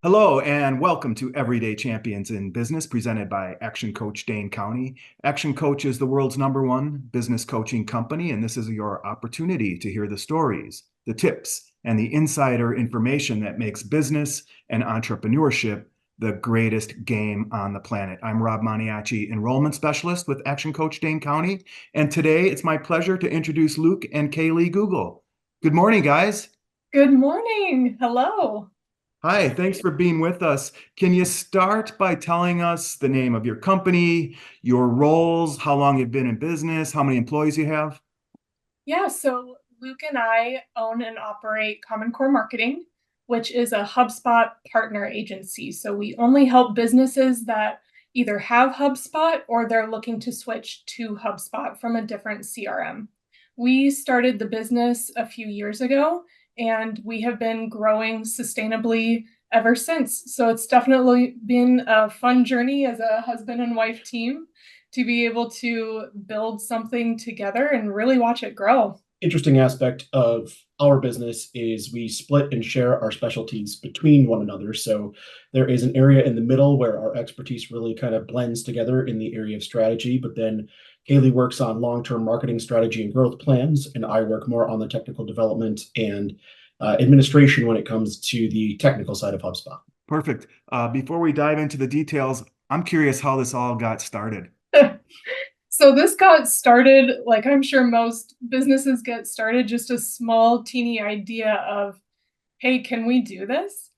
Hello and welcome to Everyday Champions in Business, presented by Action Coach Dane County. Action Coach is the world's #1 business coaching company, and this is your opportunity to hear the stories, the tips, and the insider information that makes business and entrepreneurship the greatest game on the planet. I'm Rob Maniaci, Enrollment Specialist with Action Coach Dane County, and today it's my pleasure to introduce Luke and Kaylie Gugel. Good morning, guys. Good morning. Hello. Hi, thanks for being with us. Can you start by telling us the name of your company, your roles, how long you've been in business, how many employees you have? Yeah, so Luke and I own and operate Common Core Marketing, which is a HubSpot partner agency. So we only help businesses that either have HubSpot or they're looking to switch to HubSpot from a different CRM. We started the business a few years ago and we have been growing sustainably ever since. So it's definitely been a fun journey as a husband and wife team to be able to build something together and really watch it grow. Interesting aspect of our business is we split and share our specialties between one another. So there is an area in the middle where our expertise really kind of blends together in the area of strategy. But then Kaylie works on long-term marketing strategy and growth plans, and I work more on the technical development and administration when it comes to the technical side of HubSpot. Perfect. Before we dive into the details, I'm curious how this all got started. So this got started, like I'm sure most businesses get started, just a small, teeny idea of, hey, can we do this?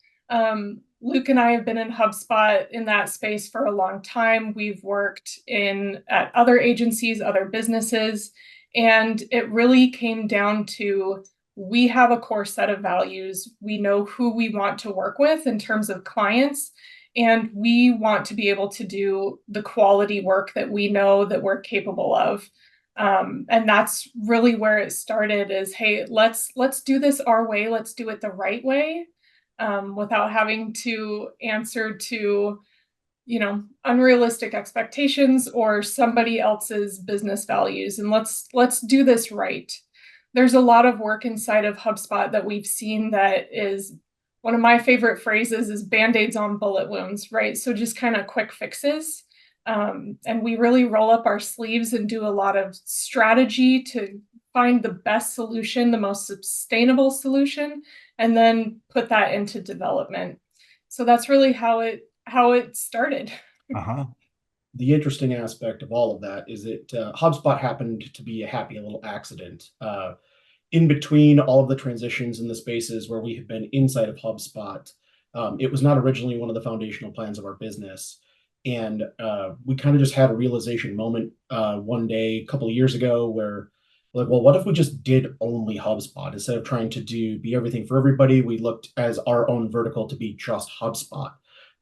Luke and I have been in HubSpot in that space for a long time. We've worked at other agencies, other businesses, and it really came down to we have a core set of values. We know who we want to work with in terms of clients, and we want to be able to do the quality work that we know that we're capable of. And that's really where it started is, hey, let's do this our way. Let's do it the right way, without having to answer to, unrealistic expectations or somebody else's business values. And let's do this right. There's a lot of work inside of HubSpot that we've seen that is one of my favorite phrases is Band-Aids on bullet wounds, right? So just kind of quick fixes. And we really roll up our sleeves and do a lot of strategy to find the best solution, the most sustainable solution, and then put that into development. So that's really how it started. Uh-huh. The interesting aspect of all of that is that HubSpot happened to be a happy little accident. In between all of the transitions in the spaces where we have been inside of HubSpot, it was not originally one of the foundational plans of our business. And we kind of just had a realization moment one day, a couple of years ago, where like, well, what if we just did only HubSpot instead of trying to be everything for everybody? We looked as our own vertical to be just HubSpot.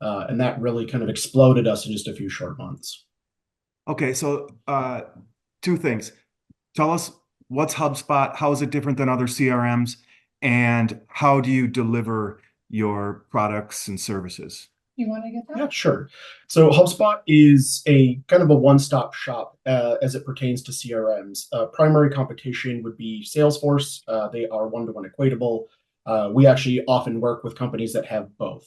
And that really kind of exploded us in just a few short months. Okay, so two things. Tell us what's HubSpot, how is it different than other CRMs, and how do you deliver your products and services? You want to get that? Yeah, sure. So HubSpot is a kind of a one-stop shop as it pertains to CRMs. Primary competition would be Salesforce. They are one-to-one equatable. We actually often work with companies that have both.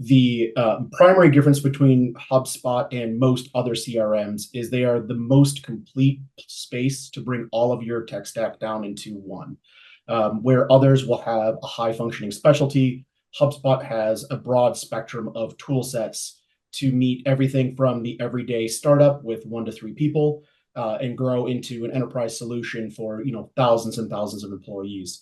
The primary difference between HubSpot and most other CRMs is they are the most complete space to bring all of your tech stack down into one. Where others will have a high functioning specialty, HubSpot has a broad spectrum of tool sets to meet everything from the everyday startup with 1 to 3 people and grow into an enterprise solution for thousands and thousands of employees.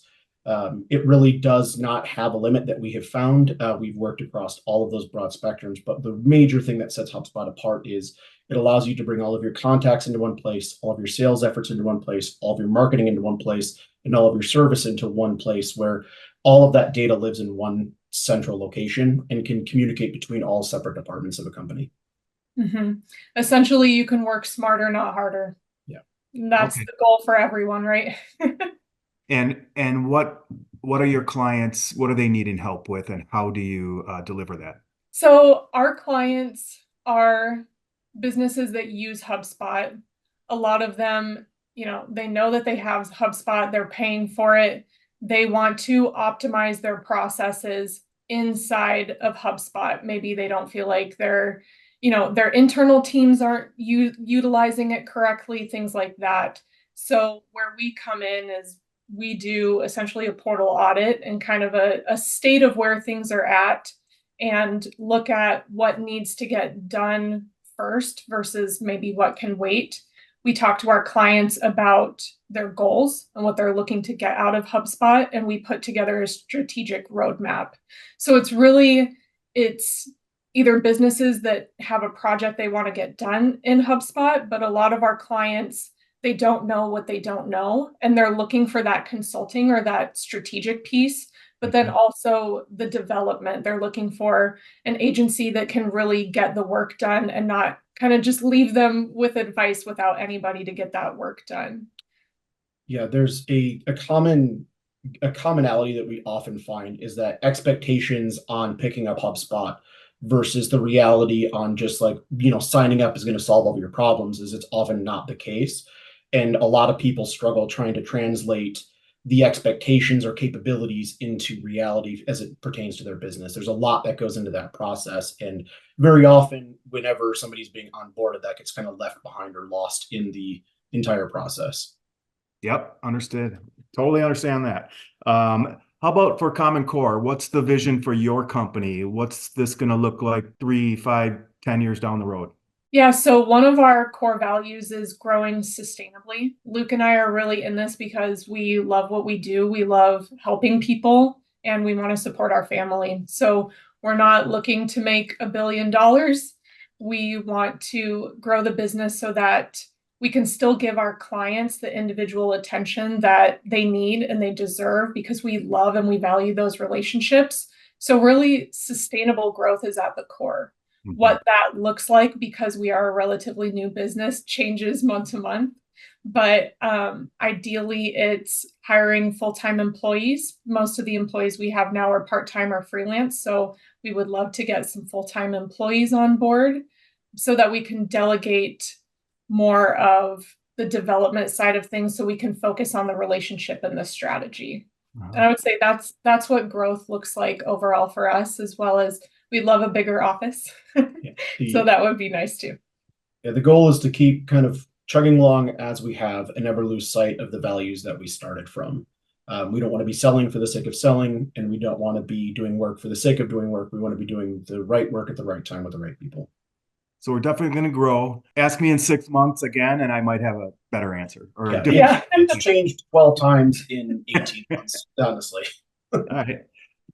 It really does not have a limit that we have found. We've worked across all of those broad spectrums, but the major thing that sets HubSpot apart is it allows you to bring all of your contacts into one place, all of your sales efforts into one place, all of your marketing into one place, and all of your service into one place where all of that data lives in one central location and can communicate between all separate departments of a company. Mm-hmm. Essentially, you can work smarter, not harder. Yeah. And that's Okay. the goal for everyone, right? And what are your clients, what are they needing help with, and how do you deliver that? So our clients are businesses that use HubSpot. A lot of them, they know that they have HubSpot, they're paying for it. They want to optimize their processes, inside of HubSpot. Maybe they don't feel like their internal teams aren't utilizing it correctly, things like that. So where we come in is we do essentially a portal audit and kind of a state of where things are at, and look at what needs to get done first versus maybe what can wait. We talk to our clients about their goals and what they're looking to get out of HubSpot, and we put together a strategic roadmap. So it's either businesses that have a project they want to get done in HubSpot, but a lot of our clients, they don't know what they don't know, and they're looking for that consulting or that strategic piece. But then also the development, they're looking for an agency that can really get the work done and not kind of just leave them with advice without anybody to get that work done. Yeah, there's a commonality that we often find is that expectations on picking up HubSpot versus the reality on just like, signing up is going to solve all of your problems is it's often not the case. And a lot of people struggle trying to translate the expectations or capabilities into reality as it pertains to their business. There's a lot that goes into that process. And very often, whenever somebody's being onboarded, that gets kind of left behind or lost in the entire process. Yep, understood. Totally understand that. How about for Common Core? What's the vision for your company? What's this going to look like 3, 5, 10 years down the road? Yeah, so one of our core values is growing sustainably. Luke and I are really in this because we love what we do. We love helping people and we want to support our family. So we're not looking to make $1 billion. We want to grow the business so that we can still give our clients the individual attention that they need and they deserve, because we love and we value those relationships. So really sustainable growth is at the core. What that looks like, because we are a relatively new business, changes month to month. But ideally, it's hiring full-time employees. Most of the employees we have now are part-time or freelance. So we would love to get some full-time employees on board so that we can delegate more of the development side of things so we can focus on the relationship and the strategy. And I would say that's what growth looks like overall for us, as well as we'd love a bigger office. So that would be nice too. Yeah, the goal is to keep kind of chugging along as we have and never lose sight of the values that we started from. We don't want to be selling for the sake of selling, and we don't want to be doing work for the sake of doing work. We want to be doing the right work at the right time with the right people. So we're definitely going to grow. Ask me in 6 months again, and I might have a better answer. Or it's changed 12 times in 18 months, honestly. All right.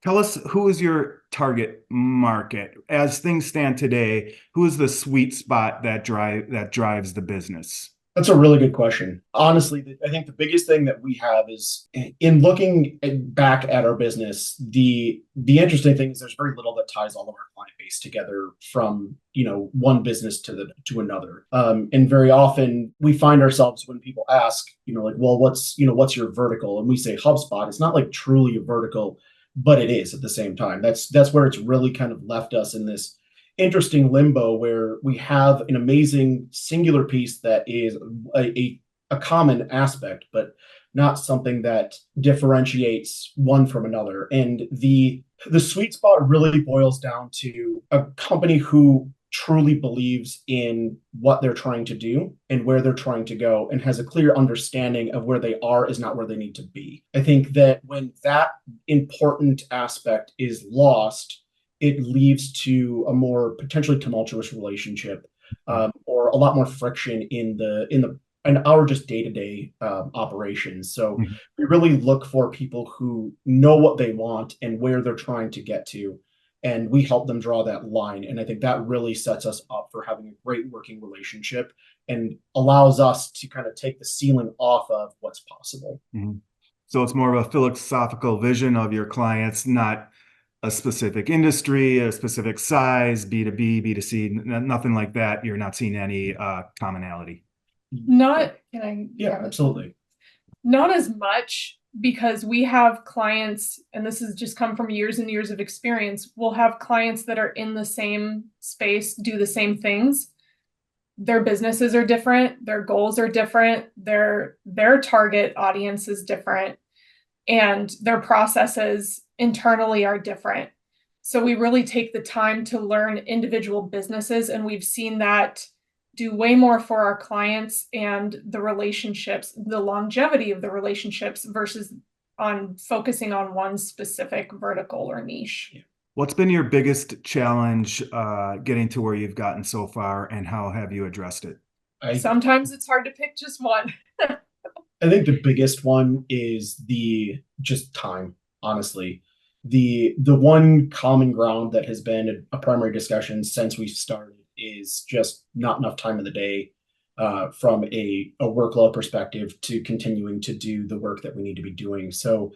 Tell us, who is your target market? As things stand today, who is the sweet spot that drives the business? That's a really good question. Honestly, I think the biggest thing that we have is in looking back at our business, the interesting thing is there's very little that ties all of our client base together from, one business to another. And very often we find ourselves when people ask, well, what's your vertical? And we say HubSpot. It's not like truly a vertical, but it is at the same time. That's where it's really kind of left us in this interesting limbo where we have an amazing singular piece that is a common aspect, but not something that differentiates one from another. And the sweet spot really boils down to a company who truly believes in what they're trying to do and where they're trying to go and has a clear understanding of where they are is not where they need to be. I think that when that important aspect is lost, it leads to a more potentially tumultuous relationship, or a lot more friction in our just day-to-day operations. So we really look for people who know what they want and where they're trying to get to, and we help them draw that line. And I think that really sets us up for having a great working relationship and allows us to kind of take the ceiling off of what's possible. So it's more of a philosophical vision of your clients, not a specific industry, a specific size, B2B, B2C, nothing like that. You're not seeing any commonality. Absolutely. Not as much, because we have clients, and this has just come from years and years of experience. We'll have clients that are in the same space, do the same things. Their businesses are different. Their goals are different. Their target audience is different, and their processes internally are different. So we really take the time to learn individual businesses, and we've seen that do way more for our clients and the relationships, the longevity of the relationships versus on focusing on one specific vertical or niche. What's been your biggest challenge getting to where you've gotten so far, and how have you addressed it? Sometimes it's hard to pick just one. I think the biggest one is the just time, honestly. The one common ground that has been a primary discussion since we started is just not enough time in the day from a workload perspective to continuing to do the work that we need to be doing. So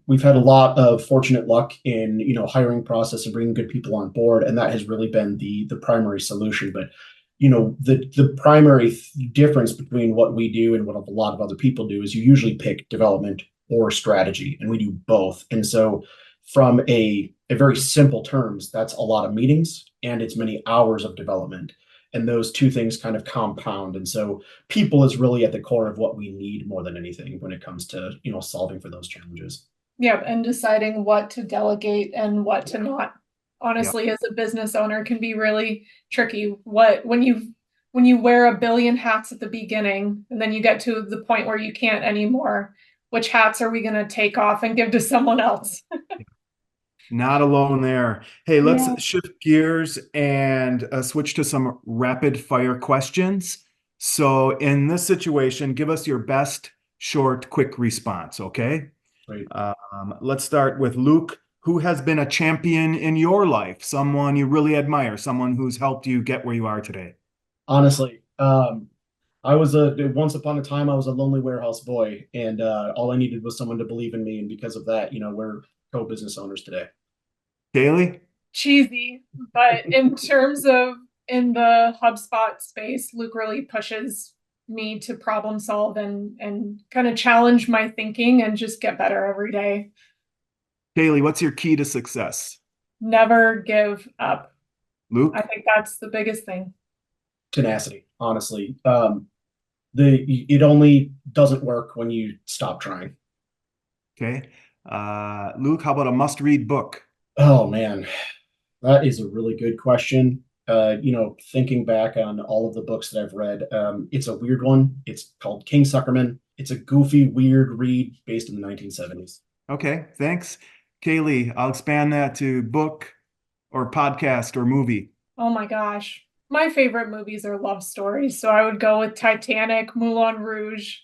we've had a lot of fortunate luck in hiring process and bringing good people on board, and that has really been the primary solution. But the primary difference between what we do and what a lot of other people do is you usually pick development or strategy, and we do both. And so from a very simple terms, that's a lot of meetings and it's many hours of development. And those two things kind of compound. And so people is really at the core of what we need more than anything when it comes to, solving for those challenges. Yeah, and deciding what to delegate and what to not. Honestly, as a business owner can be really tricky. When you wear a billion hats at the beginning and then you get to the point where you can't anymore, which hats are we going to take off and give to someone else? Not alone there. Hey, let's Yeah. shift gears and switch to some rapid fire questions. So in this situation, give us your best short, quick response, okay? Right. Let's start with Luke. Who has been a champion in your life? Someone you really admire, someone who's helped you get where you are today? Honestly, I was once upon a time I was a lonely warehouse boy, and all I needed was someone to believe in me, and because of that, we're co-business owners today. Kaylie? Cheesy, but in terms of in the HubSpot space, Luke really pushes me to problem solve and kind of challenge my thinking and just get better every day. Kaylie, what's your key to success? Never give up. I Luke? think that's the biggest thing. Tenacity, honestly. It only doesn't work when you stop trying. Okay. Luke, how about a must-read book? Oh man, that is a really good question. Thinking back on all of the books that I've read, it's a weird one. It's called King Suckerman. It's a goofy, weird read based in the 1970s. Okay, thanks. Kaylie, I'll expand that to book or podcast or movie. Oh my gosh. My favorite movies are love stories. So I would go with Titanic, Moulin Rouge,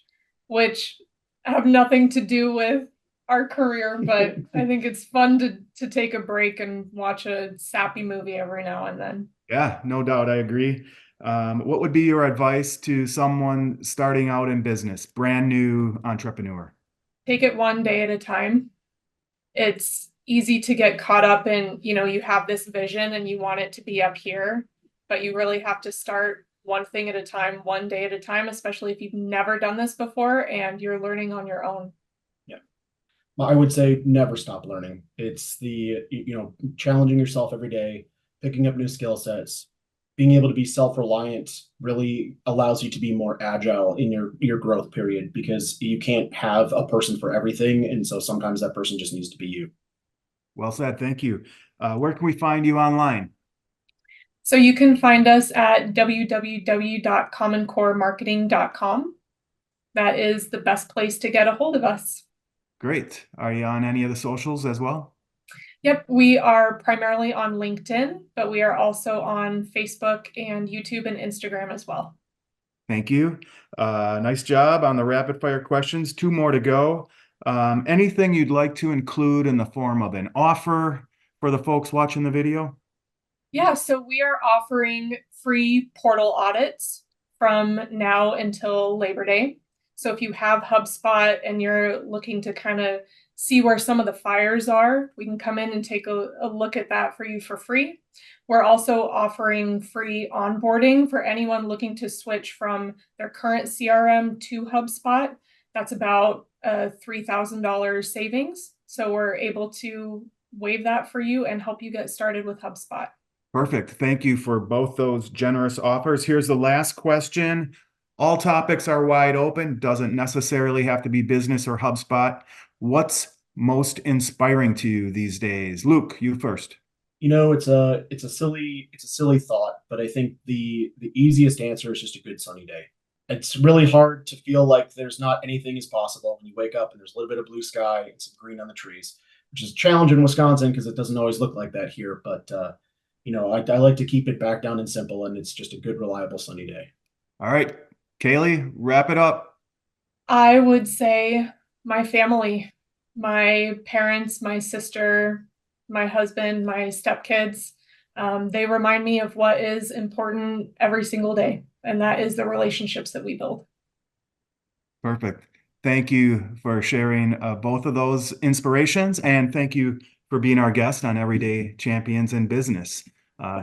which have nothing to do with our career, but I think it's fun to take a break and watch a sappy movie every now and then. Yeah, no doubt. I agree. What would be your advice to someone starting out in business, brand new entrepreneur? Take it one day at a time. It's easy to get caught up in, you have this vision and you want it to be up here, but you really have to start one thing at a time, one day at a time, especially if you've never done this before and you're learning on your own. Yeah. I would say never stop learning. It's challenging yourself every day, picking up new skill sets, being able to be self-reliant really allows you to be more agile in your growth period because you can't have a person for everything. And so sometimes that person just needs to be you. Well said. Thank you. Where can we find you online? So you can find us at www.commoncoremarketing.com. That is the best place to get a hold of us. Great. Are you on any of the socials as well? Yep, we are primarily on LinkedIn, but we are also on Facebook and YouTube and Instagram as well. Thank you. Nice job on the rapid fire questions. 2 more to go. Anything you'd like to include in the form of an offer for the folks watching the video? Yeah, so we are offering free portal audits from now until Labor Day. So if you have HubSpot and you're looking to kind of see where some of the fires are, we can come in and take a look at that for you for free. We're also offering free onboarding for anyone looking to switch from their current CRM to HubSpot. That's about a $3,000 savings. So we're able to waive that for you and help you get started with HubSpot. Perfect. Thank you for both those generous offers. Here's the last question. All topics are wide open. Doesn't necessarily have to be business or HubSpot. What's most inspiring to you these days? Luke, you first. It's a silly thought, but I think the easiest answer is just a good sunny day. It's really hard to feel like there's not anything is possible when you wake up and there's a little bit of blue sky and some green on the trees, which is a challenge in Wisconsin because it doesn't always look like that here. But I like to keep it back down and simple, and it's just a good, reliable sunny day. All right, Kaylie, wrap it up. I would say my family, my parents, my sister, my husband, my stepkids. They remind me of what is important every single day, and that is the relationships that we build. Perfect. Thank you for sharing both of those inspirations, and thank you for being our guest on Everyday Champions in Business.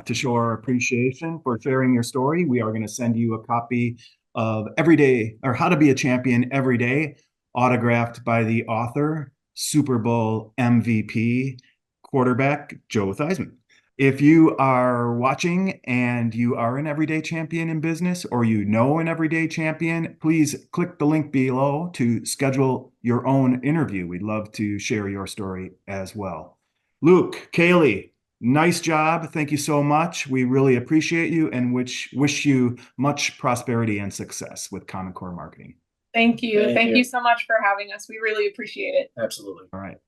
To show our appreciation for sharing your story, we are going to send you a copy of Everyday or How to Be a Champion Every Day, autographed by the author, Super Bowl MVP, quarterback Joe Theismann. If you are watching and you are an everyday champion in business, or you know an everyday champion, please click the link below to schedule your own interview. We'd love to share your story as well. Luke, Kaylie, nice job. Thank you so much. We really appreciate you and wish you much prosperity and success with Common Core Marketing. Thank you. Thank Thank you. you so much for having us. We really appreciate it. Absolutely. All right.